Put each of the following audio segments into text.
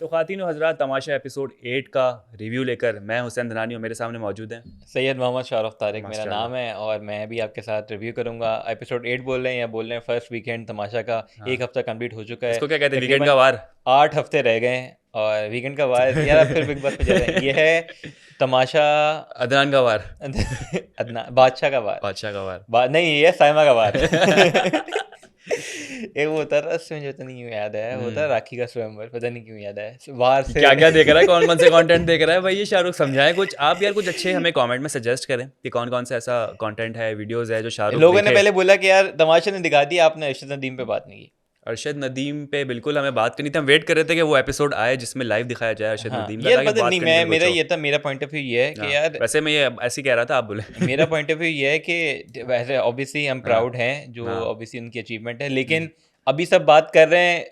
तो ख़वातीन व हज़रात, तमाशा एपिसोड 8 का रिव्यू लेकर मैं हुसैन धनानी और मेरे सामने मौजूद हैं सैयद मोहम्मद शाहरुख तारिक मेरा माशाल्लाह। नाम है और मैं भी आपके साथ रिव्यू करूंगा। एपिसोड 8 बोल रहे हैं या बोल रहे हैं फर्स्ट वीकेंड तमाशा का। हाँ, एक हफ्ता कंप्लीट हो चुका है, इसको क्या कहते हैं, वीकेंड तकरीबन का वार। 8 हफ्ते रह गए हैं और वीकेंड का वार यार आप फिर बिग बॉस पे जा रहे हैं। ये है तमाशा अदनान का वार, अदना बादशाह का वार। बादशाह का वार। नहीं, ये है साइमा का वार। एक वो होता है उसमें जो तो नहीं याद है, वो होता है राखी का स्वयंवर, पता नहीं क्यों याद है वार से। क्या क्या देख रहा है, कौन कौन से कंटेंट देख रहा है भाई ये शाहरुख, समझाएं कुछ आप यार, कुछ अच्छे हमें कमेंट में सजेस्ट करें कि कौन कौन सा ऐसा कंटेंट है, वीडियोस है जो शाहरुख लोगों ने देखे। पहले बोला कि यार तमाशा ने दिखा दिया, आपने अरशद नदीम पे बात नहीं की। अरशद नदीम पे बिल्कुल हमें बात करनी थी, हम वेट कर रहे थे कि वो एपिसोड आए जिसमें लाइव दिखाया जाए अरशद हाँ नदीम का, यार ताकि पता बात नहीं, करने मैं को मेरा कुछ हो। ये था, मेरा पॉइंट ऑफ व्यू ये है कि हाँ, यार वैसे मैं ये ऐसे ही कह रहा था, आप बोले। मेरा पॉइंट ऑफ व्यू ये है कि वैसे ऑब्वियसली हम हाँ, प्राउड हैं जो हाँ, ऑब्वियसली उनकी अचीवमेंट है, लेकिन अभी सब बात कर रहे हैं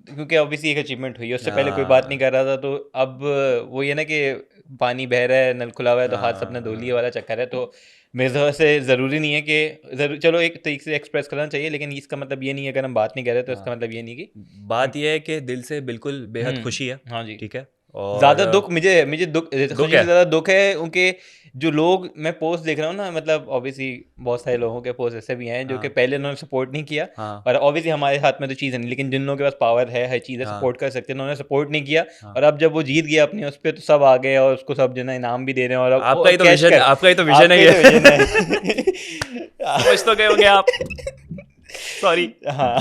क्योंकि ऑब्वियसली एक अचीवमेंट हुई है, उससे पहले कोई बात नहीं हाँ, कर रहा था। तो अब वो ये ना कि पानी बह रहा है, नल खुला हुआ है तो हाथ सबने धो लिए हाँ, वाला चक्कर है। तो मेरे हिसाब से ज़रूरी नहीं है कि चलो एक तरीके से एक्सप्रेस करना चाहिए, लेकिन इसका मतलब ये नहीं है अगर हम बात नहीं कर रहे तो इसका हाँ। मतलब ये नहीं कि बात यह है कि दिल से बिल्कुल बेहद खुशी है, हाँ जी। ठीक है। और ज़्यादा दुख मुझे मुझे दुख दुख खुशी से है। ज़्यादा दुख है उनके जो लोग मैं पोस्ट देख रहा हूँ ना, मतलब ऑब्वियसली बहुत सारे लोगों के पोस्ट ऐसे भी हैं जो कि हाँ, पहले उन्होंने सपोर्ट नहीं किया। हाँ, और ऑब्वियसली हमारे हाथ में तो चीज़ नहीं, लेकिन जिन लोगों के पास पावर है, हर चीज़ है, हाँ, सपोर्ट कर सकते हैं, उन्होंने सपोर्ट नहीं किया। हाँ। और अब जब वो जीत गया अपने उस पर तो सब आ गए और उसको सब जो है ना इनाम भी दे रहे हैं। और अब आपका ही तो कैश विजन, कर, आपका ही तो विजन है आपका ही ये। तो विजन है। समझ तो गए होंगे आप। सॉरी। हाँ।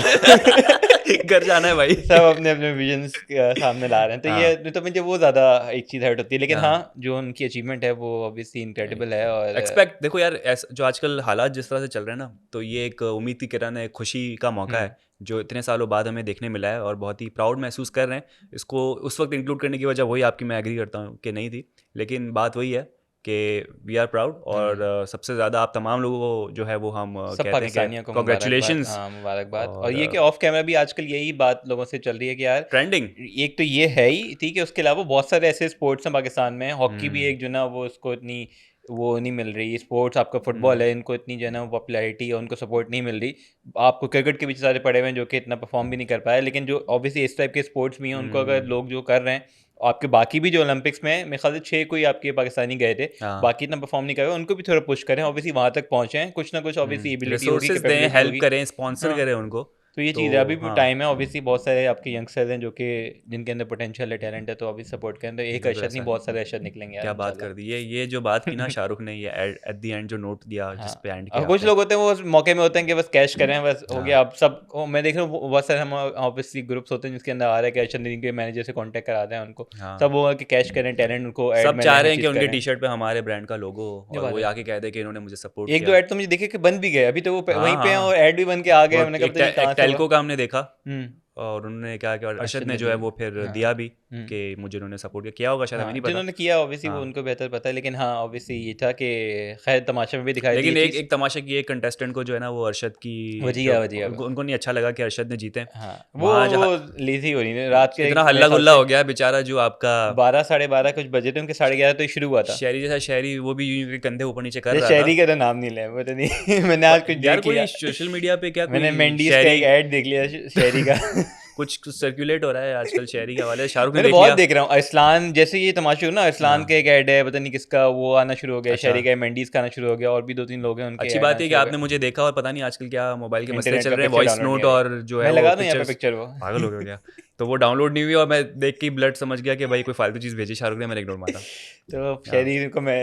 घर जाना है भाई। सब अपने अपने विजन्स सामने ला रहे हैं, तो हाँ, ये तो मुझे वो ज़्यादा एक चीज़ हर्ट होती है। लेकिन हाँ, हाँ। जो उनकी अचीवमेंट है वो ऑब्वियसली इनक्रेडिबल है। और एक्सपेक्ट देखो यार, जो आजकल हालात जिस तरह से चल रहे हैं ना, तो ये एक उम्मीद की किरण है, एक खुशी का मौका है जो इतने सालों बाद हमें देखने मिला है और बहुत ही प्राउड महसूस कर रहे हैं। इसको उस वक्त इंक्लूड करने की वजह वही आपकी, मैं एग्री करता हूँ कि नहीं थी, लेकिन बात वही है कि वी आर प्राउड। और सबसे ज़्यादा आप तमाम लोगों को जो है वो हम सब कहते हैं कि पाकिस्तानियों को मुबारकबाद। कॉन्ग्रेचुलेशंस। हाँ, मुबारकबाद। और और ये कि ऑफ कैमरा भी आजकल यही बात लोगों से चल रही है कि यार ट्रेंडिंग। एक तो ये है ही ठीक है, उसके अलावा बहुत सारे ऐसे स्पोर्ट्स हैं पाकिस्तान में। हॉकी भी हम्म, एक जो ना वो उसको इतनी वो नहीं मिल रही, स्पोर्ट्स आपका फुटबॉल हम्म, है, इनको इतनी जो है ना पॉपुलैरिटी और उनको सपोर्ट नहीं मिल रही। आपको क्रिकेट के भी सारे पड़े हुए हैं जो कि इतना परफॉर्म भी नहीं कर पाए, लेकिन जो ऑब्वियसली इस टाइप के स्पोर्ट्स भी हैं उनको अगर हम्म, लोग जो कर रहे हैं, आपके बाकी भी जो ओलंपिक्स में मेरे ख्याल से 6 कोई आपके पाकिस्तानी गए थे, हाँ, बाकी इतना परफॉर्म नहीं कर रहे, उनको भी थोड़ा पुश करें, ऑब्वियसली वहाँ तक पहुँचें, कुछ ना कुछ ऑब्वियसली एबिलिटी होगी, रिसोर्सेज दें, कैपेबिलिटी हेल्प होगी। करें, स्पॉन्सर हाँ, करें उनको। तो ये तो चीज़ है, अभी भी हाँ, टाइम है। ऑब्वियसली बहुत सारे आपके यंगस्टर्स हैं जो कि जिनके अंदर पोटेंशियल है, टैलेंट है, तो अभी सपोर्ट करें। तो एक बिल्कुल अरशद ऐसा नहीं, है। बहुत सारे अरशद निकलेंगे यार क्या बात इंशाल्लाह। कर दी, ये जो बात की ना शाहरुख ने, ये एट द एंड जो नोट दिया हाँ, जिस पे एंड और किया कुछ आपने। लोग होते हैं वो उस मौके में होते हैं कि बस कैश करें, बस हो हाँ, गया। अब सब मैं देख रहा हूँ बहुत सारे हम ऑब्वियसली ग्रुप्स होते हैं जिसके अंदर आ रहा है कि अरशद नदीम के मैनेजर से कांटेक्ट कराते हैं उनको। हाँ। सब वो है कि कैश करें, टैलेंट उनको ऐड सब मिले, चाह हर रहे हैं कि चीज़ उनके करें। टी शर्ट पे हमारे ब्रांड का लोगो हो ये और बात वो है। आके कह दे कि इन्होंने मुझे सपोर्ट एक दो किया। ऐड तो मुझे देखे कि बन भी गए, अभी तो वो हाँ, वहीं पे हैं हाँ। और ऐड भी बन के आ गए। वो हमने कहा एक पता नहीं कहाँ से हुआ। टेल्को का हमने देखा हम्म। और उन्होंने क्या किया, और अरशद अरशद ने जो है नदीम। वो फिर हाँ। दिया भी हम्म। कि मुझे उन्होंने सपोर्ट किया होगा, शायद हमें हाँ, नहीं पता। जिन्होंने किया ऑब्वियसली वो हाँ, उनको बेहतर पता है, लेकिन हाँ ऑब्वियसली ये था कि खैर तमाशा में भी दिखाई दी ये लेकिन एक चीज़। एक तमाशा की एक कंटेस्टेंट को जो है ना, वो अरशद की जो वजिया वजिया को। उनको नहीं अच्छा लगा कि अरशद ने जीते। हाँ, वहाँ वो जहाँ लेज़ी हो रही है रात के इतना मेरे हल्ला ख्याल गुल्ला से हो गया बेचारा, जो आपका 12 साढ़े 12 कुछ बजे थे उनके, 11:30 तो ये शुरू हुआ था। शहरी जैसा शहरी, वो भी यूं के कंधे ऊपर नीचे कर ये रहा था। शहरी का तो नाम नहीं लिया पता नहीं। मैंने आज कुछ यार देख लिया, कोई सोशल मीडिया पे क्या मैंने कोई मेंडीज का शहरी, एक ऐड देख लिया शहरी का। कुछ सर्कुलेट हो रहा है आजकल शहरी के हवाले से, शाहरुख ने मैं तो देख बहुत लिया। देख रहा हूँ अरसलान, जैसे ये तमाशा हुआ ना, अरसलान हाँ, का एक ऐड है, पता नहीं किसका वो आना शुरू हो गया, अच्छा। शहरी का मेंडीज का आना शुरू हो गया, और भी 2-3 लोग हैं उनके अच्छी ऐड बात आना है कि शुरू हो आपने गए। मुझे देखा, और पता नहीं आजकल क्या मोबाइल के मसले इंटरनेट चल का रहे हैं, पिक्चर वॉइस डाउनलोड नहीं नोट हो रही। और जो है मैं वो लगा दूं यहाँ पे पिक्चर्स। पिक्चर वो। पागल हो गया। तो वो डाउनलोड नहीं हुई और मैं देख के ब्लड समझ गया कि भाई कोई फालतू चीज़ भेजी शाहरुख ने, मैंने इग्नोर मारा। तो हाँ। शहरी को मैं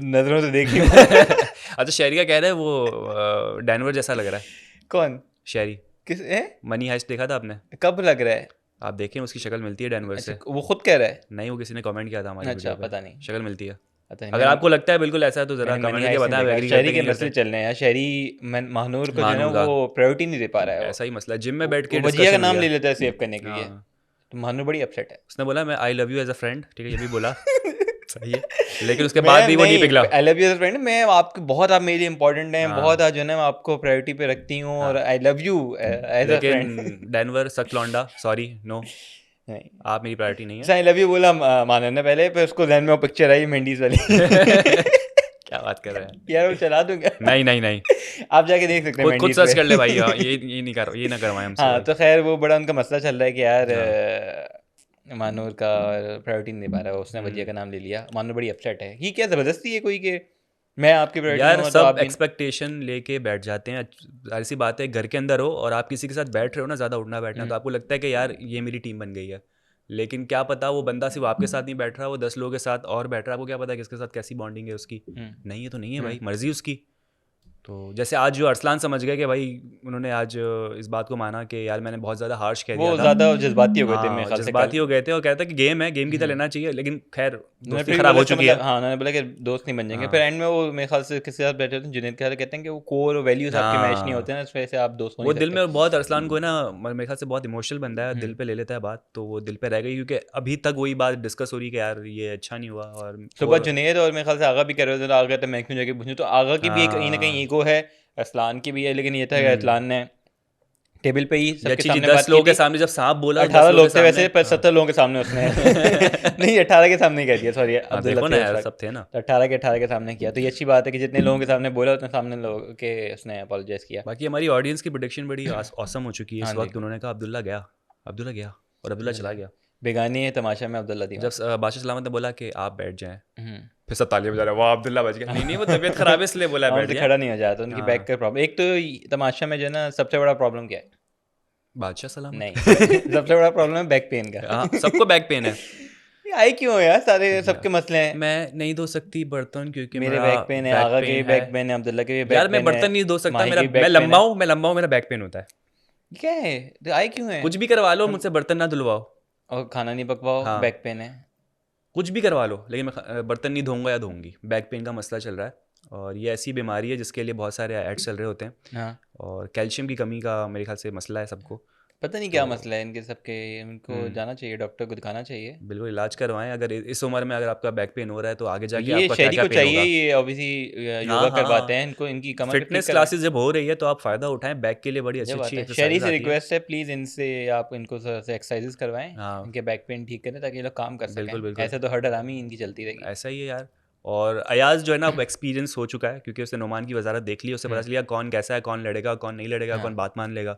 नजरों से देख ही हूँ। अच्छा, शहरी का कह रहा है वो डैनवर जैसा लग रहा है। कौन? शहरी किस है? मनी हाइस्ट देखा था आपने? कब लग रहा है? आप देखें, उसकी शक्ल मिलती है डैनवर अच्छा, से। वो खुद कह रहा है? नहीं, वो किसी ने कमेंट किया था हमारी अच्छा, वीडियो पे, पता नहीं, शक्ल मिलती है। पता नहीं। अगर आपको लगता है बिल्कुल ऐसा है तो ज़रा मैंने कमेंट मनी करके हाइस्ट नहीं बताएं, देखा। एग्री करते शहरी हैं के कि नहीं मसले करते। चल रहे हैं यार, शहरी महानूर को जो है ना महानूर का वो प्रायोरिटी नहीं दे पा रहा है। ऐसा ही मसला है, जिम में बैठ के वो वजिया का डिस्कशन हो नाम गया। ले लेता है सेव करने के लिए, हाँ, तो महानूर बड़ी अपसेट है। उसने बोला मैं I love you as a friend, ठीक है, ये भी बोला। सही है, लेकिन उसके बाद मैं भी वो नहीं पिघला। आई लव यू फ्रेंड, मैं आपके बहुत, आप मेरे लिए इंपॉर्टेंट हैं बहुत, हाँ, आज जो है ना मैं आपको प्रायोरिटी पे रखती हूँ, और हाँ, I love you as a लेकिन फ्रेंड। डेनवर सक लौंडा, सॉरी नो, नहीं, आप मेरी प्रायोरिटी नहीं आई लव यू बोला मानव ने पहले, फिर उसको ध्यान में वो पिक्चर आई मेंडीज वाली। है। क्या बात कर रहे हैं? यार वो चला दूंगा। नहीं नहीं नहीं, आप जाके देख सकते हैं खुद मेंडीज सर्च कर ले भाई। हाँ, पे। ये नहीं कर, ये ना करवाएं हमसे हाँ, भाई। तो खैर वो बड़ा उनका मसला चल रहा है कि यार हाँ, मानूर का प्रायोरिटी नहीं दे पा रहा है, उसने वजिया का नाम ले लिया। मानूर बड़ी अपसेट है। ये क्या ज़बरदस्ती है कोई कि मैं आपकी प्रायोरिटी यार हूँ तो आप सब भी। एक्सपेक्टेशन लेके बैठ जाते हैं। जाहिर सी बात है, घर के अंदर हो और आप किसी के साथ बैठ रहे हो ना, ज़्यादा उठना बैठना, तो आपको लगता है कि यार ये मेरी टीम बन गई है। लेकिन क्या पता वो बंदा सिर्फ आपके साथ नहीं बैठ रहा, वो 10 लोगों के साथ और बैठ रहा है। आपको क्या पता किसके साथ कैसी बॉन्डिंग है उसकी। नहीं है तो नहीं है भाई, मर्जी उसकी। तो जैसे आज जो अरसलान समझ गए कि भाई, उन्होंने आज इस बात को माना कि यार मैंने बहुत ज़्यादा हार्श कह दिया वो था। ज़्यादा जज्बाती हो गए थे मेरे हाँ, ख्याल से कल। जज्बाती हो गए थे और कहता कि गेम है, गेम की तरह लेना चाहिए। लेकिन खैर उन्होंने दोस्ती फिर खराब बोला हो कि चुकी है। मतलब हाँ, उन्होंने बोला कि दोस्त नहीं बन जाएंगे। हाँ। फिर एंड में वो मेरे ख्याल से किसी के साथ बैठे होते हैं, जुनैद के साथ कहते हैं कि वो कोर वैल्यूज आपके मैच नहीं हाँ, होते ना, इस वजह से आप दोस्त हो वो नहीं दिल सकते। में बहुत, अरसलान को है ना, मेरे ख्याल से बहुत इमोशनल बंदा है, दिल पे ले लेता है बात, तो वो दिल पे रह गई। क्योंकि अभी तक वही बात डिस्कस हो रही है कि यार ये अच्छा नहीं हुआ। और सुबह जुनैद और मेरे ख्याल से आगा भी कर रहे थे, तो आगा तो मैं क्यों जाके पूछूं, तो आगा की भी कहीं ना कहीं हाँ, ईगो है, अरसलान की भी है। लेकिन ये था कि अरसलान ने टेबल पे ही ये सबके अच्छी चीज, सामने 10 बात की लोगों के थी। सामने जब सांप बोला, 10 18 लोगों के लोग थे वैसे, सामने। पर हाँ 17 लोगों के सामने उसने नहीं 18 के सामने कह दिया, सॉरी, हाँ, अब्दुल्ला देखो थे ना उस यार, वक्त। सब थे ना। तो 18 के सामने किया, तो ये अच्छी बात है कि जितने लोगों के सामने बोला उतने सामने लोगों के उसने अपोलोजाइज किया। बाकी हमारी ऑडियंस की प्रोडिक्शन बड़ी ऑसम हो चुकी है हाँ इस जी, वक्त। उन्होंने कहा अब्दुल्ला गया, अब्दुल्ला गया, और अब्दुल्ला चला गया। बेगानी है तमाशा में अब्दुल्ला जब दीवान। बादशाह सलामत ने बोला कि आप बैठ जाएं, हम्म। फिर सब तालियां बजा रहे, वाह अब्दुल्ला बच गया। नहीं नहीं, वो तबीयत खराब है इसलिए बोला हाँ, बैठ उनसे जाए। खड़ा नहीं हो जाता, उनकी बैक हाँ, का प्रॉब्लम। एक तो तमाशा में जो है ना, सबसे बड़ा प्रॉब्लम क्या है? बादशाह सलामत। नहीं सबसे बड़ा प्रॉब्लम है बैक पेन का। हाँ, सबको बैक पेन है। ये आए क्यों है यार, सारे यार, सबके मसले हैं। मैं नहीं धो सकती बर्तन क्योंकि मेरे मेरा बैक पेन है, बैक आगा के पेन भी है। बैक पेन है, अब्दुल्ला के भी यार बैक मैं पेन है, बर्तन नहीं धो सकता, माही मेरा के भी मैं बैक पेन लंबा है। हूँ, मैं लंबा हूँ, मेरा बैक पेन होता है। क्या है, तो आए क्यों है? कुछ भी करवा लो, मुझसे बर्तन ना धुलवाओ। और खाना नहीं पकवाओ, हाँ, बैक पेन है। कुछ भी करवा लो, लेकिन मैं बर्तन नहीं धोऊंगा या धोऊंगी। बैक पेन का मसला चल रहा है, और ये ऐसी बीमारी है जिसके लिए बहुत सारे एड्स चल रहे होते हैं। हाँ, और कैल्शियम की कमी का मेरे ख्याल से मसला है सबको। पता नहीं क्या तो मसला है इनके सबके। इनको जाना चाहिए, डॉक्टर को दिखाना चाहिए। बिल्कुल इलाज करवाएं। अगर इस उम्र में अगर आपका बैक पेन हो रहा है तो आगे जाके ये आपका क्या शहरी क्या को पेन चाहिए, होगा। ये ऑब्वियसली हाँ योगा करवाते हाँ, हैं इनको, इनकी कमर को ठीक फिटनेस करवाएं। क्लासेस जब हो रही है तो आप फ़ायदा उठाएं। बैक के लिए बड़ी अच्छी जब अच्छी आता है शहरी एक्सरसाइज से आती हैं। रिक्वेस्ट है, प्लीज़ इनसे आप इनको से एक्सरसाइजेस करवाएं, हाँ, इनके बैक पेन ठीक करें ताकि ये लोग काम कर सकें। बिल्कुल बिल्कुल, ऐसे तो हर हरामी इनकी चलती रहेगी। ऐसा ही है यार। और अयाज जो है ना, अब एक्सपीरियंस हो चुका है क्योंकि उसने नोमान की वजारत देख ली, उससे पता चलिए कौन कैसा है, कौन लड़ेगा, कौन नहीं लड़ेगा, हाँ कौन बात मान लेगा।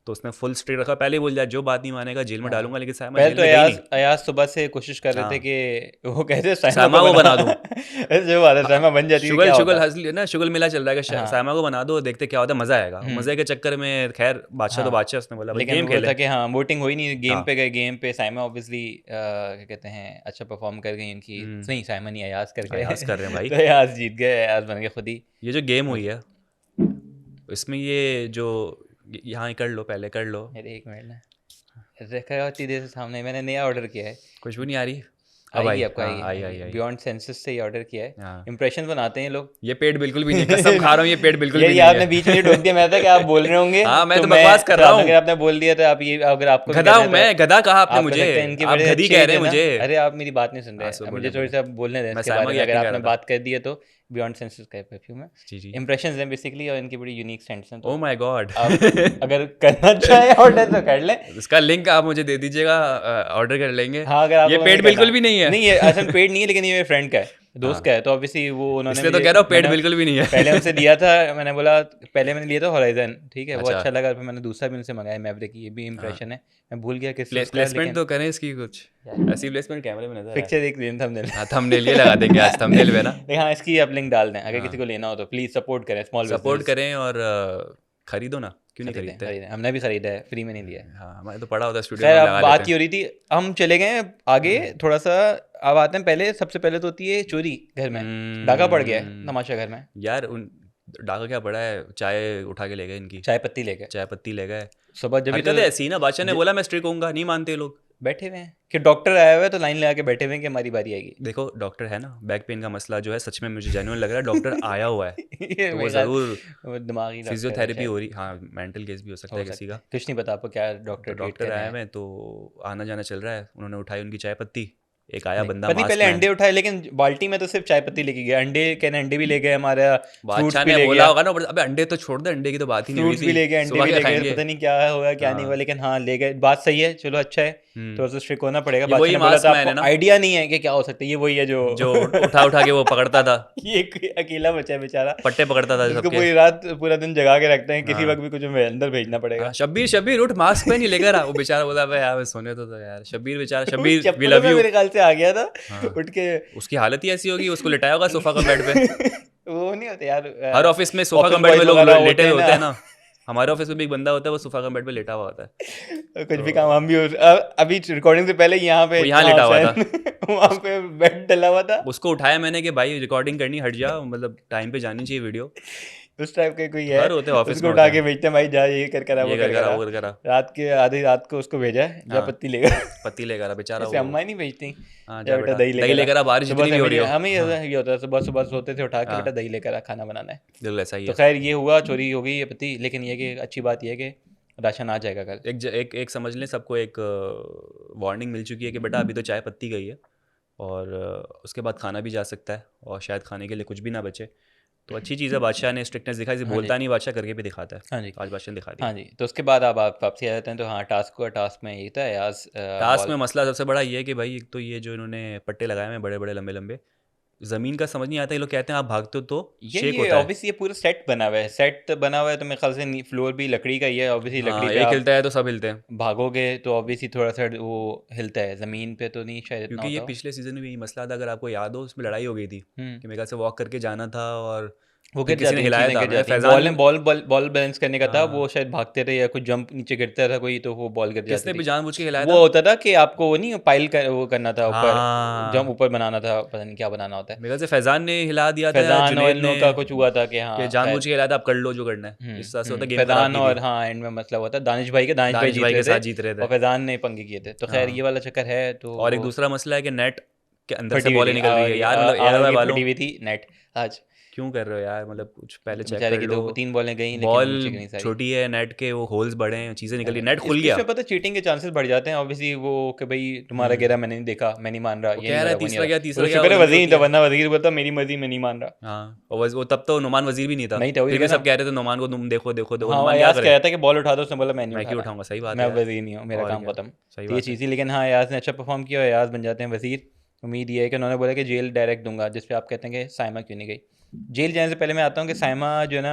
तो उसने फुल स्ट्रिक्ट रखा। पहले ही बोल दिया जो बात नहीं मानेगा जेल में हाँ। डालूंगा। लेकिन सायमा पहले जेल तो में गई अयाज नहीं। अयाज सुबह से कोशिश कर रहे थे हाँ, कि वो कैसे सायमा को बना दूं। जो बात है, सायमा बन जाती है शुगल क्या शुगल होता। हंसली ना, शुगल मिला चल रहा है कि हाँ। सायमा को बना दो, देखते क्या होता है, मजा आएगा। मजे के चक्कर में खैर बादशाह तो हाँ, बादशाह, उसने बोला भाई लेकिन गेम वो खेले। था कि हाँ, वोटिंग हुई नहीं, गेम हाँ, पे गए, गेम पे साइमा ऑब्वियसली क्या कहते हैं, अच्छा परफॉर्म कर गई उनकी। नहीं, साइमा नहीं, अयाज कर गए। अयाज कर रहे हैं भाई। तो अयाज जीत गए, अयाज बन गए खुद ही। ये जो गेम हुई है इसमें ये जो यहाँ कर लो, पहले कर लो। अरे एक मिनट ना, रखा होती देर से सामने, मैंने नया ऑर्डर किया है। खुशबू नहीं आ रही अब आएगी आई। आपको, हाँ, आई आई आएगी। आई। बियॉन्ड सेंसस से ही ऑर्डर किया है। हाँ, इंप्रेशन बनाते हैं लोग। ये पेट बिल्कुल भी नहीं है, कसम खा रहा हूँ, ये पेट बिल्कुल भी ये नहीं आपने है। बीच में टोक दिया, मैं था कि आप बोल रहे होंगे। हाँ, मैं तो तो बकवास कर रहा हूँ। अगर आपने बोल दिया तो आप ये, अगर आपको भी गधा कहना हूँ है मैं, गधा कहा आपने आप कह मुझे। सकते हैं, इनके आप बड़े गधी अच्छे कह ही रहे थे हैं ना। मुझे। अरे आप मेरी बात नहीं सुन रहे, हाँ, अब बोलिए मुझे थोड़ी बोलिए। सा बोलने दें मैं इसके सायमा बारे की में। अगर एक्टिंग कर आपने रहा था। बात कर दी है तो बियॉन्ड सेंसेस का परफ्यूम है, जी जी। इंप्रेशंस हैं बेसिकली, और इनकी बड़ी यूनिक सेंट्स हैं। ओ तो माय गॉड। आप अगर करना चाहें ऑर्डर तो कर लें। इसका लिंक आप मुझे दे दीजिएगा, ऑर्डर कर लेंगे। हाँ, अगर ये आपको पेट बिल्कुल भी नहीं है। नहीं, ये असल पेड नहीं है, लेकिन ये मेरे फ्रेंड का है, दोस्त हाँ, का है, तो ऑब्वियसली वो उन्होंने इसलिए तो मुझे, कह रहा हूँ पेट मैंने बिल्कुल भी नहीं है। पहले उनसे लिया था। मैंने बोला, पहले मैंने लिया था हॉराइजन, ठीक है, वो अच्छा, अच्छा लगा, फिर मैंने दूसरा भी उनसे मंगाया, मैवरिक की। ये भी इंप्रेशन है, मैं भूल गया किस चीज़ का है, प्लेसमेंट लेकिन तो करें इसकी कुछ ऐसी प्लेसमेंट कैमरे में नजर आए। पिक्चर एक दिन थंबनेल। हाँ, थंबनेल ये लगा देंगे आज, थंबनेल पे ना। लेकिन हाँ, इसकी आप लिंक डाल दें, अगर हाँ, किसी को लेना हो तो प्लीज़ सपोर्ट करें, स्मॉल सपोर्ट बिजनेस। करें और खरीदो ना, क्यों नहीं खरीदें खरीदते। खरीदें, हमने भी खरीदा है, फ्री में नहीं लिया है। हाँ, हमारे तो पड़ा होता है स्टूडियो खैर, में, अब लगा बात लेते की हो रही थी, हम चले गए आगे थोड़ा सा। अब आते हैं, पहले सबसे पहले तो होती है चोरी घर में। डाका पड़ गया है तमाशा घर में। हैं। यार उन डाका क्या पड़ा है, चाय उठा के ले गए इनकी, चाय पत्ती लेके चाय पत्ती ले गए। सुबह जब भी तो हरकत ऐसी ही ना, बादशाह ने बोला मैं स्ट्रिक होऊंगा, नहीं मानते लोग। बैठे हुए हैं कि डॉक्टर आया हुआ है, तो लाइन लगा के बैठे हुए हैं कि हमारी बारी आएगी। देखो डॉक्टर है ना, बैक पेन का मसला जो है सच में मुझे जेन्युइन लग रहा है, डॉक्टर आया हुआ है ये तो वो मेरे ख्याल ज़रूर वो दिमागी डॉक्टर है फिजियोथेरेपी शायद, हो रही। हाँ, मेंटल केस भी हो सकता हो है किसी सकता का। है, कुछ नहीं पता आपको क्या तो डॉक्टर ट्रीट कर डॉक्टर रहे आए हैं। हुए हैं, तो आना जाना चल रहा है। उन्होंने उठाई उनकी चाय पत्ती, एक आया बंदा पत्नी मास्क पहले में। अंडे उठाए, लेकिन बाल्टी में तो सिर्फ चाय पत्ती लेके गया। अंडे कहने अंडे भी ले गए, हमारा फ्रूट्स बादशाह भी ने ले बोला गया, होगा ना, अबे अंडे तो छोड़ दे, अंडे की तो बात ही नहीं हुई फ्रूट्स भी ले थी, गए, अंडे सुबह भी क्या ले गए, खाएंगे। पता नहीं क्या होगा क्या नहीं हाँ, हुआ, लेकिन हाँ ले गए। बात सही है, चलो अच्छा है। तो उससे स्ट्रिक होना पड़ेगा। ये वही बादशाह ने बोला मास्क था मैन है आपको ना आइडिया नहीं है कि क्या हो सकता है, ये वही है जो जो उठा उठा के वो पकड़ता था, ये अकेला बचा है बेचारा, पट्टे पकड़ता था उसको सबके। पूरी रात पूरा दिन जगा के रखते हैं, किसी हाँ वक्त भी कुछ हमें अंदर भेजना पड़ेगा। हाँ, शब्बीर शब्बीर उठ, मास्क पहन ही लेकर आ। वो बेचारा बोला भाई यार सोने तो यार, शब्बीर बेचारा, वो शब्बीर वी चप्पलों लव में यू। मेरे ख्याल से आ गया था हाँ उठ के। उसकी हालत ही ऐसी होगी, उसको लिटाया होगा सोफा कम बेड पे। वो नहीं होते यार, हर ऑफिस में सोफा ऑफिस कम बेड में बॉयज लोग वगैरह लेटे हुए होते हैं ना, ना। हमारे ऑफिस में भी एक बंदा होता है, वो सोफा कम बेड पे लेटा हुआ होता है। कुछ भी तो काम हम भी अभी रिकॉर्डिंग से पहले यहाँ पे वो यहाँ जहाँ लेटा हुआ था, हुसैन वहाँ पे बेड डला हुआ था। उसको उठाया मैंने कि भाई रिकॉर्डिंग करनी, हट जा, मतलब टाइम पे जानी चाहिए वीडियो। उस टाइप के कोई है, हर होते हैं ऑफिस उसको में, उठा होते के हैं भेजते हैं भाई जा ये कर कर आ, वो ये कर कर कर करा आ। वो कर करा। रात के आधी रात को उसको भेजा है, जा हाँ पत्ती लेकर। पत्ती लेकर आ बेचारा ऐसे वो। अम्मा ही नहीं भेजती, हाँ जा जा बेटा बेटा दही दही लेकर आ। लेकर आ, बारिश सुबह जितनी से भी हो रही हो। हमें हाँ ये होता है, सुबह सुबह सोते थे उठा के, बेटा हाँ दही लेकर आ, खाना बनाना है। बिल्कुल ऐसा ही तो है। खैर ये हुआ, चोरी हो गई ये पत्ती, लेकिन ये कि अच्छी बात ये है कि राशन आ जाएगा कल। एक समझ लें, सबको एक वार्निंग मिल चुकी है कि बेटा अभी तो चाय पत्ती गई है, और उसके बाद खाना भी जा सकता है, और शायद खाने के लिए कुछ भी ना बचे। तो अच्छी चीज़ है, बादशाह ने स्ट्रिक्टनेस दिखाई, हाँ जी, बोलता नहीं बादशाह, करके भी दिखाता है। हाँ जी, तो आज बादशाह ने दिखा हाँ दिया। जी। तो उसके बाद आप वापसी आ जाते हैं। तो हाँ, टास्क में यही था, याज टास्क में बॉल। मसला सबसे बड़ा ये है कि भाई एक तो ये जो इन्होंने पट्टे लगाए हुए हैं बड़े बड़े लंबे लंबे, ज़मीन का समझ नहीं आता। ये लोग कहते हैं आप भागते हो तो शेक ये होता है। ऑब्वियसली ये पूरा सेट बना हुआ है, सेट बना हुआ है, तो मेरे ख्याल से फ्लोर भी लकड़ी का ही है। ऑब्वियसली लकड़ी हाँ पे एक आप हिलता है तो सब हिलते हैं, भागोगे तो ऑब्वियसली थोड़ा सा वो हिलता है, ज़मीन पे तो नहीं शायद इतना क्योंकि ये होता हो। पिछले सीजन में भी यही मसला था, अगर आपको याद हो, उसमें लड़ाई हो गई थी हम्म, कि मेरे ख्याल से वॉक करके जाना था, और वो फिर गिर किसी ने जाती हैं, हिलाया चीज़ें था, गिर मैं जाती हैं। फैज़ान। बॉल बैलेंस करने का था, वो हाँ शायद भागते थे या कुछ जंप नीचे गिरता था कोई, तो वो बॉल गिर जाती किसने थी। भी जानबूझ के हिलाया वो था। होता था कि आपको वो नहीं पाइल कर वो करना था ऊपर, जंप हाँ ऊपर बनाना था, पता नहीं क्या बनाना होता है। मेरे ख्याल से फैज़ान ने हिला दिया था या फैज़ान और जुनैद इन ने, लोगों का कुछ हुआ था कि कि हाँ जानबूझ शायद। के हिलाया था, आप कर लो जो करना है, इस तरह से होता, गेम खराब फैज़ान की और थी। हाँ एंड में मसला हुआ था दानिश भाई दानिश जीत भाई रहे के साथ थे जीत रहे थे। और फैज़ान ने पंगे किए थे। तो खैर ये हाँ वाला चक्कर है, तो और एक वो दूसरा मसला है कि नेट के अंदर से फटी हुई बॉलें थी निकल रही है यार, मतलब एयर वाई आगे वालों फटी हुई थी नेट आज। क्यों कर रहे हो यार, मतलब कुछ पहले तो चेक बेचारे कर की लो। 2-3 बॉलें गई, लेकिन बॉल नीचे गिरी सारी। छोटी है, नेट के वो होल्स बड़े हैं, चीज़ें निकल रही, नेट खुल इस गया। इसमें पता चीटिंग के चांसेस बढ़ जाते हैं ऑब्वियसली, वो कि भाई तुम्हारा हम्म गिरा मैंने नहीं देखा, मैं नहीं मान रहा, वो ये कह नहीं रहा हो है रहा, वो नहीं हो तीसरा रहा। क्या, वो तीसरा तो क्या, शुक्र वो है गलती वजीर नहीं होती था, है। वरना वजीर बोलता मेरी मर्जी, मैं नहीं मान रहा। हाँ और वो तब तो नुमान वजीर भी नहीं था, नहीं था, वही फिर भी है ना। सब कह रहे थे नुमान को, तुम देखो देखो देखो, हाँ नुमान क्या अयाज कह करे। रहा था कि बॉल उठा दो, उसने बोला मैं नहीं मैं उठा क्यों रहा, उठाऊंगा, सही बात मैं है यार। वजीर नहीं हूँ, मेरा और काम क्या, खत्म। सही तो ये बात है। चीज़ ही, लेकिन हाँ अयाज ने अच्छा परफॉर्म किया, अयाज बन जाते हैं वजीर। उम्मीद ये है कि उन्होंने बोला कि जेल डायरेक्ट दूंगा, जिस पे आप कहते हैं कि साइमा क्यों नहीं गई जेल। जाने से पहले मैं आता हूँ कि साइमा जो है ना,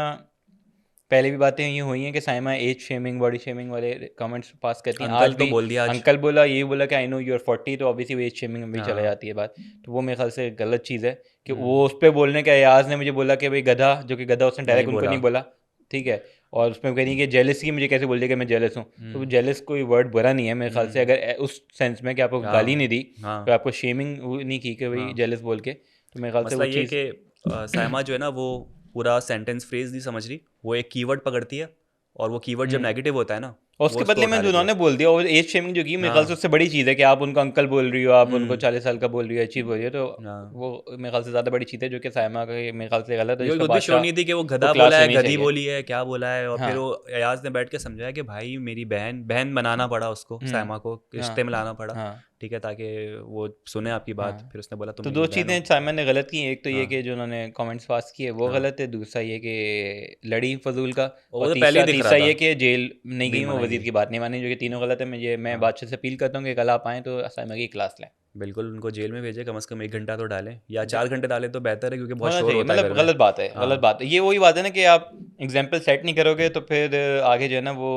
पहले भी बातें ये हुई हैं कि Saima age shaming, body shaming वाले कमेंट्स पास करती हैं। अंकल आज तो भी बोल दिया आज। अंकल बोला, ये बोला कि आई नो यू आर 40, तो ऑब्वियसली वो एज शेमिंग में भी चला हाँ जाती है बात। तो वो मेरे ख्याल से गलत चीज़ है कि हम्म, वो उस पर बोलने के, अयाज ने मुझे बोला कि भाई गधा, जो कि गधा उसने नहीं डायरेक्ट उनको बोला। नहीं बोला, ठीक है। और उसमें कह रही कि जेलस की मुझे कैसे बोल दिया कि मैं जेलस हूँ, तो हम्म जेलस कोई वर्ड बुरा नहीं है मेरे ख्याल से, हम्म, अगर उस सेंस में कि आपको गाली नहीं हाँ दी, हाँ तो आपको शेमिंग नहीं की कि भाई हाँ। जेलस बोल के, तो मेरे ख्याल से मसला वो ये चीज़। कि साइमा जो है ना, वो पूरा सेंटेंस फ्रेज नहीं समझ रही, वो एक कीवर्ड पकड़ती है, और वो कीवर्ड जब नेगेटिव होता है ना, और वो उसके उसको बदले में उठा जो लेती है। उन्होंने बोल दिया, और एज शेमिंग जो की मेरे ख्याल से हाँ उससे बड़ी चीज़ है कि आप उनको अंकल बोल रही हो, आप उनको हम्म 40 साल का बोल रही हो, अच्छी बोल रही हो, तो हाँ वो मेरे ख्याल से ज़्यादा बड़ी चीज़ है, जो कि साइमा का मेरे ख्याल से गलत है, ये जिसका खुद भी शो बादशाह नहीं थी कि वो को गधा क्लास बोला है, लेनी गधी चाहिए। बोली है, क्या बोला है, और फिर हाँ। वो अयाज ने बैठ के समझाया कि भाई मेरी बहन बहन बनाना पड़ा उसको, साइमा को हाँ रिश्ते में लाना पड़ा, हाँ ठीक है, ताकि वो सुने आपकी बात। हाँ। फिर उसने बोला तुम तो मेरी दो बहन हो। चीज़ें साइमन ने गलत की, एक तो ये हाँ कि जो उन्होंने कमेंट्स पास किए वो हाँ गलत है, दूसरा ये कि लड़ी फजूल का, और और वो तो पहले ही तीसरा दिख रहा तीसरा था, ये कि जेल नहीं नहीं गई, वो वजीर मनाएंगी। की बात नहीं मानी, जो कि तीनों गलत है। मैं हाँ बादशाह से अपील करता हूँ कि कल आप आएँ तो साइमा की क्लास लें। बिल्कुल उनको जेल में भेजे, कम से कम 1 घंटा तो डालें, या 4 घंटे डालें तो बेहतर है, क्योंकि बहुत होना शोर चाहिए, होता है मतलब घर में। गलत बात है, गलत हाँ बात है, ये वही बात है ना कि आप एग्जाम्पल सेट नहीं करोगे तो फिर आगे जो है ना वो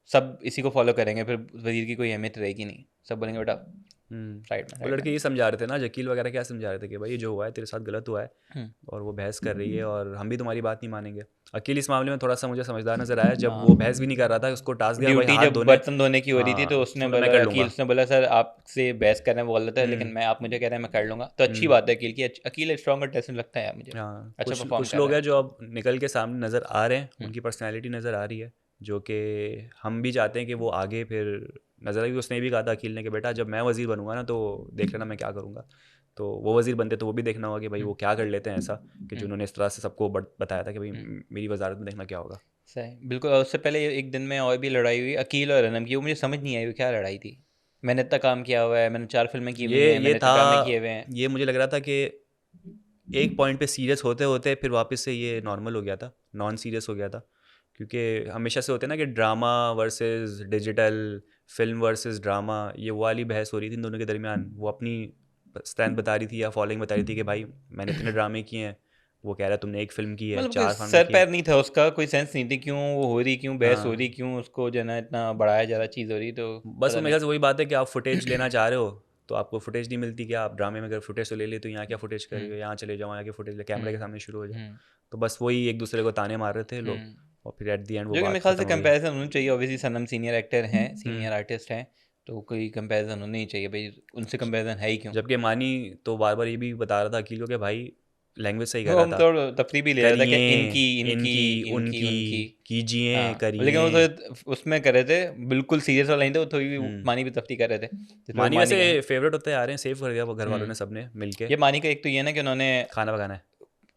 सब इसी को फॉलो करेंगे, फिर वजीर की कोई अहमियत रहेगी नहीं, सब बोलेंगे बेटा साइड में वो साइड में। लड़के ये समझा रहे थे ना, जकील वगैरह क्या समझा रहे थे कि भाई ये जो हुआ है तेरे साथ गलत हुआ है, हम्म, और वो बहस कर रही है, और हम भी तुम्हारी बात नहीं मानेंगे। अकील इस मामले में थोड़ा सा मुझे समझदार नजर आया, जब वो हाँ। बहस भी नहीं कर रहा था, उसको टास्क दिया भाई ड्यूटी हाथ जब धोने। बर्तन धोने की हो रही थी तो हाँ उसने बोला मैं बोला, कर अकील लूँगा। उसने बोला सर आपसे बहस कर रहे हैं वो गलत है, लेकिन हम्म मैं, आप मुझे कह रहे हैं मैं कर लूंगा, तो अच्छी हम्म बात है अकील की। अकील स्ट्रॉन्ग कंटेस्टेंट लगता है यार मुझे, हाँ अच्छा कुछ परफॉर्म कुछ कर लोग रहा हैं है। जो अब निकल के सामने नज़र आ रहे हैं, हम्म, उनकी पर्सनैलिटी नज़र आ रही है, जो कि हम भी चाहते हैं कि वो आगे फिर नज़र आएगी। उसने भी कहा था अकील ने कि बेटा जब मैं वज़ीर बनूंगा ना, तो देख लेना मैं क्या करूँगा। तो वो वज़ीर बनते तो वो भी देखना होगा कि भाई वो क्या कर लेते हैं ऐसा, कि जो उन्होंने इस तरह से सबको बताया था कि भाई मेरी वजारत में देखना क्या होगा। सही बिल्कुल। और उससे पहले एक दिन में और भी लड़ाई हुई अकील और अनम की, वो मुझे समझ नहीं आई वो क्या लड़ाई थी। मैंने इतना काम किया हुआ है, मैंने 4 फिल्में की हुई हैं, ये मैंने था, इतने ड्रामे किए हुए हैं। ये मुझे लग रहा था कि एक पॉइंट पे सीरियस होते होते फिर वापस से ये नॉर्मल हो गया था, नॉन सीरियस हो गया था, क्योंकि हमेशा से होते हैं ना कि drama versus digital film versus drama, ये वो वाली बहस हो रही थी इन दोनों के दरमियान। वो अपनी स्ट्रेंथ बता रही थी या फॉलोइंग बता रही थी कि भाई मैंने इतने ड्रामे किए हैं, वो कह रहा है तुमने एक फिल्म की है, मतलब कोई 4 फिल्में सर की है। पैर नहीं था उसका, कोई सेंस नहीं थी, क्यों वो हो रही, क्यों बहस हो रही, हाँ, क्यों उसको जो है ना इतना बढ़ाया जा रहा चीज़ हो रही, तो बस पता वो मेरे नहीं। ख्याल से वही बात है कि आप फुटेज लेना चाह रहे हो तो आपको फुटेज नहीं मिलती, कि आप ड्रामे में अगर फुटेज तो ले ले, तो यहाँ क्या फुटेज कर रही हो, यहाँ चले जाओ, यहाँ की फुटेज कैमरे के सामने शुरू हो जाओ। हम्म तो बस वही एक दूसरे को ताने मार रहे थे लोग, हम्म और फिर एट दी एंड वो जो कि मेरे बात ख्याल से खत्म हो गई। कंपैरिजन होनी चाहिए, ऑब्वियसली सनम सीनियर एक्टर हैं, सीनियर आर्टिस्ट हैं, तो कोई कंपैरिजन होनी ही चाहिए भाई, उनसे कंपैरिजन है ही क्यों। जबकि मानी तो बार बार ये भी बता रहा था अकील को कि भाई लैंग्वेज सही कर वो रहा हम था, तो तफरी भी ले रहा था कि करिए, इनकी इनकी इनकी इनकी उनकी, उनकी। कीजिए, हाँ लेकिन करिए। वो तो उसमें कर रहे थे, बिल्कुल सीरियस वाला नहीं थे, वो थोड़ी भी हम्म। मानी भी तफरी कर रहे थे, जिसमें वो मानी मानी वैसे का फेवरेट होते आ रहे हैं, सेव कर दिया वो घर वालों ने सबने मिलके। ये मानी का एक तो ये ना कि उन्होंने खाना पकाना है।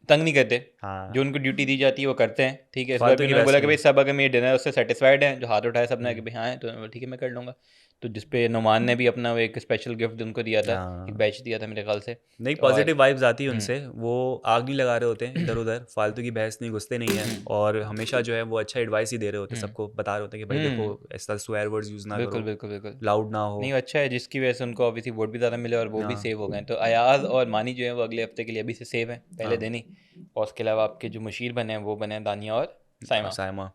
तंग नहीं करते, हाँ, जो उनको ड्यूटी दी जाती है वो करते हैं, ठीक है। इस बार फालतू भी की उन्होंने बहस बोला कि नहीं। भाई सब अगर मेरे डिनर उससे सेटिस्फाइड हैं, जो हाथ उठाए सबने कि भाई हाँ है, तो ठीक है मैं कर लूँगा। तो जिसपे नुमान ने भी अपना वो एक स्पेशल गिफ्ट उनको दिया था, एक हाँ, बैच दिया था मेरे ख्याल से। नहीं और पॉजिटिव वाइब्स आती है उनसे, वो आग नहीं लगा रहे होते हैं इधर उधर, फालतू की बहस नहीं, घुसते नहीं है, और हमेशा जो है वो अच्छा एडवाइस ही दे रहे होते हैं, सबको बता रहे होते हैं कि भाई देखो ऐसा स्वेयर वर्ड्स यूज़ ना बिल्कुल करो, बिल्कुल बिल्कुल। लाउड ना हो। नहीं वो अच्छा है, जिसकी वजह से उनको ऑब्वियसली वोट भी ज़्यादा मिले और वो भी हाँ, सेव हो गए। तो अयाज और मानी जो है वो अगले हफ्ते के लिए अभी से सेव हैं, पहले हाँ, दिन ही। और उसके अलावा आपके जो मुशीर बने हैं वो बने हैं दानिया और साइमा। सायमा,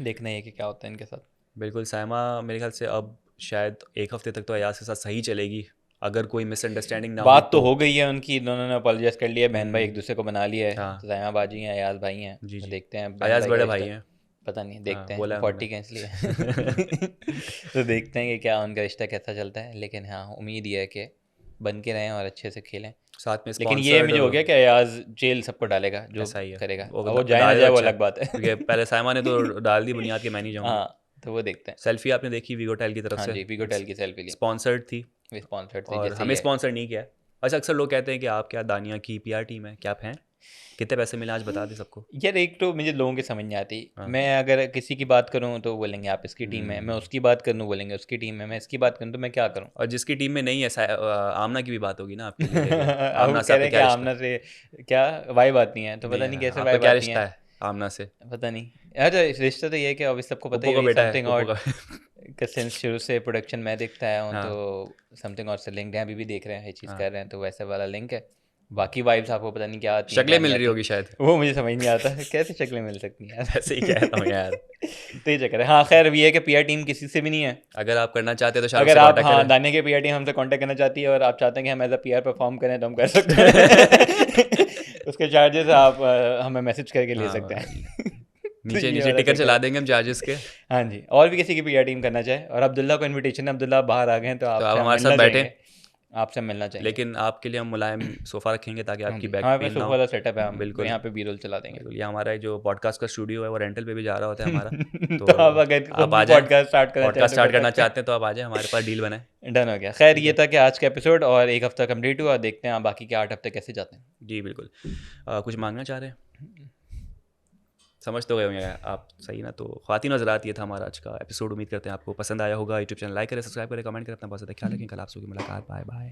देखना है कि क्या होता है इनके साथ। बिल्कुल। सायमा मेरे ख्याल से अब शायद एक हफ्ते तक तो अयाज के साथ सही चलेगी, अगर कोई मिसअंडरस्टैंडिंग ना हुई बात तो तो। हो गई है उनकी, दोनों ने अपोलोजाइज कर लिया, बहन भाई एक दूसरे को बना लिया है। हाँ, तो साइमा बाजी हैं, अयाज भाई हैं, जी तो जी, देखते हैं बहन अयाज भाई का बड़े रिश्ता। भाई हैं। पता नहीं, हाँ, देखते हैं, बोला है 40 उन्होंने। का इसलिए। तो देखते हैं कि क्या उनका रिश्ता कैसा चलता है, लेकिन हाँ उम्मीद ये है कि बन के रहें और अच्छे से खेलें। साथ में लेकिन ये स्पॉन्सर्ड, मुझे हो गया कि अयाज जेल सबको डालेगा जो ऐसा ही है, करेगा, वो अब वो जाए ना डाले जाए तो वो अच्छा है, अलग बात है। क्योंकि पहले सायमा ने तो डाल दी बुनियाद कि मैं नहीं जाऊंगी। हाँ तो वो देखते हैं। सेल्फी आपने देखी वीगोटेल की तरफ हाँ से, जी, वीगो टेल की सेल्फी ली, स्पॉन्सर्ड थी, स्पॉन्सर्ड थी और जैसे हमें ये। स्पॉन्सर नहीं किया है। अच्छा, अक्सर लोग कहते हैं कि आप क्या दानिया की पीआर टीम है, क्या आप हैं? कितने पैसे मिले आज बता दें सबको। यार एक तो मुझे लोगों की समझ नहीं आती, हाँ, मैं अगर किसी की बात करूं तो बोलेंगे आप इसकी टीम है, मैं हम्म, उसकी बात करूं बोलेंगे उसकी टीम है, मैं इसकी बात करूं तो मैं क्या करूं। और जिसकी टीम में नहीं है आमना की भी बात होगी ना आपके लिए लेके। अब वो आमना से कह रहे आपका हैं कि क्या रिश्ता आमना से क्या वाइब आती है, तो नहीं पता है? नहीं कैसे आपका वाइब क्या आती रिश्ता हैं। है आमना से? पता नहीं यार, रिश्ता तो ये है कि अब सबको पता पुप्पो ही का है बेटा है, समथिंग पुप्पो और का। सिंस शुरू से प्रोडक्शन मैं देखता आया हूँ, हाँ, तो समथिंग और से लिंक्ड है, अभी भी देख रहे हैं, ये चीज़ हाँ, कर रहे हैं, तो वैसे वाला लिंक है। बाकी वाइब्स आपको पता नहीं क्या आती हैं शक्लें क्या नहीं मिल रही आती, होगी शायद। वो मुझे समझ नहीं आता कैसे शक्लें मिल सकती हैं यार। ऐसे ही कह रहा हूँ यार। तो ये चक्कर है। हाँ खैर ये है कि पीआर टीम किसी से भी नहीं है। अगर आप करना चाहते हैं तो शाहरुख अगर से आप कांटेक्ट हाँ करें। दानिया के पीआर टीम हमसे कांटेक्ट करना चाहती है और आप चाहते हैं कि हम एज अ पीआर परफॉर्म करें तो हम कर सकते हैं। उसके चार्जेस आप हमें मैसेज करके ले सकते हाँ, हैं। तो नीचे ये नीचे वाला टिकर चक्कर चला है। देंगे हम चार्जेस के। हाँ जी, और भी किसी की पीआर टीम करना चाहे, और अब्दुल्ला को इनविटेशन है, अब्दुल्ला आप बाहर आ गए हैं तो तो आप आपसे हम हमारे साथ मिलना बैठें, चाहेंगे, आपसे हम मिलना चाहेंगे। लेकिन आपके लिए हम मुलायम सोफ़ा रखेंगे ताकि हाँ आपकी जी, बैक हमारे पास पेन ना सोफा हो। वाला सेटअप है, हम बिल्कुल, यहाँ पे बी रोल चला देंगे। बिल्कुल। ये हमारा जो पॉडकास्ट का स्टूडियो है वो रेंटल पे भी जा रहा होता है हमारा। तो आप तो अगर खुद आप आ भी जाएँ, पॉडकास्ट स्टार्ट करना चाहें पॉडकास्ट तो स्टार्ट कर करना सकते चाहते हैं तो आप आ जाएँ, हमारे पास डील बनाएँ। हैं। डन हो गया। खैर ठीक ये है? था कि आज का एपिसोड, और एक हफ्ता कंप्लीट हुआ, देखते हैं आप बाकी के 8 हफ्ते कैसे जाते हैं। जी, बिल्कुल। कुछ माँगना चाह रहे हैं? समझ तो गए होंगे आप, सही ना? तो ख़वातीन और हज़रात, ये था हमारा आज का एपिसोड। उम्मीद करते हैं आपको पसंद आया होगा। यूट्यूब चैनल लाइक करें, सब्सक्राइब करें, कमेंट करें। अपना बहुत ज़्यादा ख्याल रखें। कल आपसे होगी मुलाकात। Bye bye.